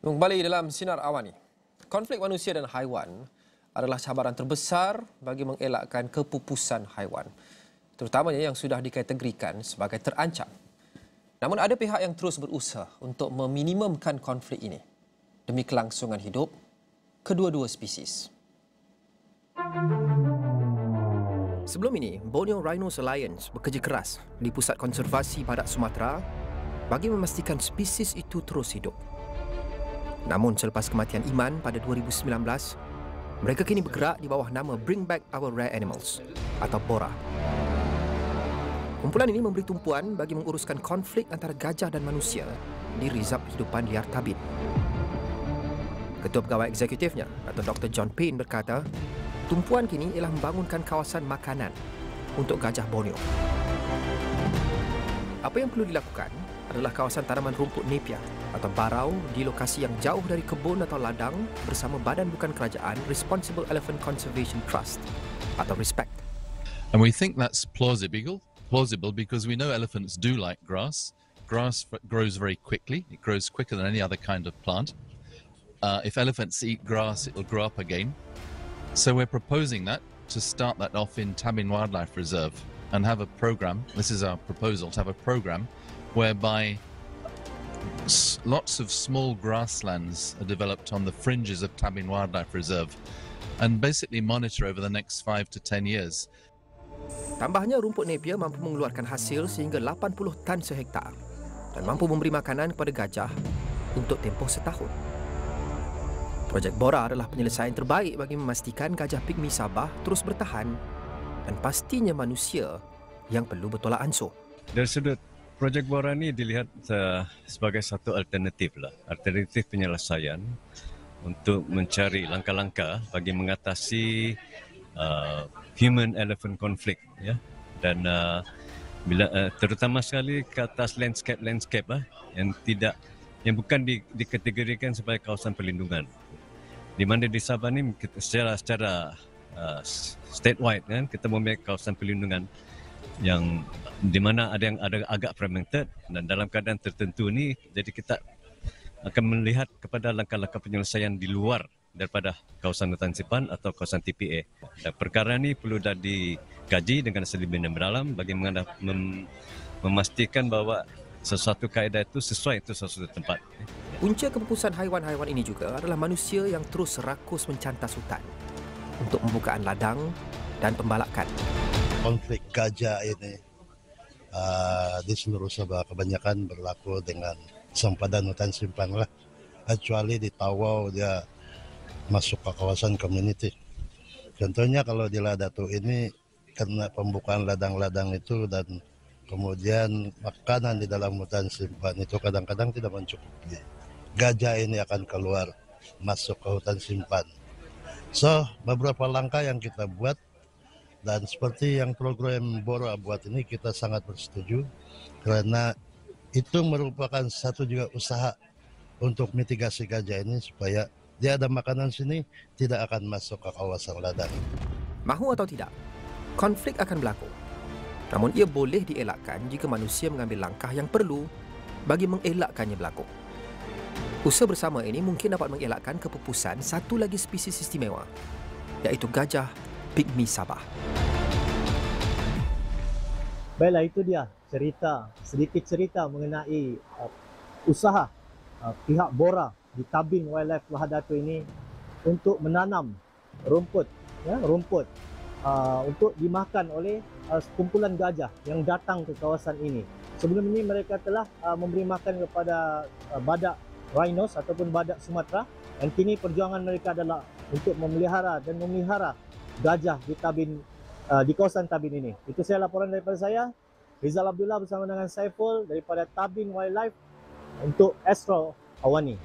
Kembali dalam Sinar Awani. Konflik manusia dan haiwan adalah cabaran terbesar bagi mengelakkan kepupusan haiwan, terutamanya yang sudah dikategorikan sebagai terancam. Namun ada pihak yang terus berusaha untuk meminimumkan konflik ini demi kelangsungan hidup kedua-dua spesies. Sebelum ini, Borneo Rhinos Alliance bekerja keras di Pusat Konservasi Badak Sumatera bagi memastikan spesies itu terus hidup. Namun selepas kematian Iman pada 2019, mereka kini bergerak di bawah nama Bring Back Our Rare Animals atau BORA. Kumpulan ini memberi tumpuan bagi menguruskan konflik antara gajah dan manusia di Rizab Hidupan Liar Tabin. Ketua Pegawai Eksekutifnya, Dr. Dr. John Payne berkata, tumpuan kini ialah membangunkan kawasan makanan untuk gajah Borneo. Apa yang perlu dilakukan adalah kawasan tanaman rumput Napier atau barau di lokasi yang jauh dari kebun atau ladang bersama Badan Bukan Kerajaan Responsible Elephant Conservation Trust atau RESPECT. And we think that's plausible because we know elephants do like grass. Grass grows very quickly. It grows quicker than any other kind of plant. If elephants eat grass, it will grow up again. So we're proposing that to start that off in Tabin Wildlife Reserve and have a program. This is our proposal, to have a program whereby lots of small grasslands are developed on the fringes of Tabin Wildlife Reserve and basically monitor over the next 5 to 10 years. Tambahnya, rumput Napier mampu mengeluarkan hasil sehingga 80 tan sehektar dan mampu memberi makanan kepada gajah untuk tempoh setahun. Projek BORA adalah penyelesaian terbaik bagi memastikan gajah pigmi Sabah terus bertahan dan pastinya manusia yang perlu bertolak ansur. Dari sudut projek BORA ini dilihat sebagai satu alternatif penyelesaian untuk mencari langkah-langkah bagi mengatasi human-elephant conflict, ya. Dan terutama sekali ke atas landscape yang bukan dikategorikan sebagai kawasan perlindungan. Di mana di Sabah ni secara statewide, kan, kita memiliki kawasan perlindungan yang di mana ada yang agak fragmented, dan dalam keadaan tertentu ni jadi kita akan melihat kepada langkah-langkah penyelesaian di luar daripada kawasan hutan simpan atau kawasan TPA. Dan perkara ini perlu dah dikaji dengan lebih mendalam bagi memastikan bahawa sesuatu kaedah itu sesuai untuk sesuatu tempat. Punca kepupusan haiwan-haiwan ini juga adalah manusia yang terus rakus mencantas hutan untuk pembukaan ladang dan pembalakan. Konflik gajah ini di seluruh Sabah kebanyakan berlaku dengan sempadan hutan simpan lah. Kecuali di Tawau dia masuk ke kawasan community. Contohnya kalau di Ladatu ini karena pembukaan ladang-ladang itu dan kemudian makanan di dalam hutan simpan itu kadang-kadang tidak mencukupi. Gajah ini akan keluar masuk ke hutan simpan. So, beberapa langkah yang kita buat dan seperti yang program BORA buat ini kita sangat bersetuju karena itu merupakan satu juga usaha untuk mitigasi gajah ini supaya dia ada makanan sini tidak akan masuk ke kawasan ladang. Mahu atau tidak, konflik akan berlaku. Namun ia boleh dielakkan jika manusia mengambil langkah yang perlu bagi mengelakkannya berlaku. Usaha bersama ini mungkin dapat mengelakkan kepupusan satu lagi spesies istimewa, iaitu gajah pigmi Sabah. Baiklah, itu dia sedikit cerita mengenai usaha pihak BORA di Tabin Wildlife Lahadatu ini untuk menanam rumput untuk dimakan oleh kumpulan gajah yang datang ke kawasan ini. Sebelum ini mereka telah memberi makan kepada badak rhinos ataupun badak Sumatera, dan kini perjuangan mereka adalah untuk memelihara gajah di kawasan Tabin ini. Itu saya laporan daripada saya, Rizal Abdullah bersama dengan Saiful daripada Tabin Wildlife untuk Astro Awani.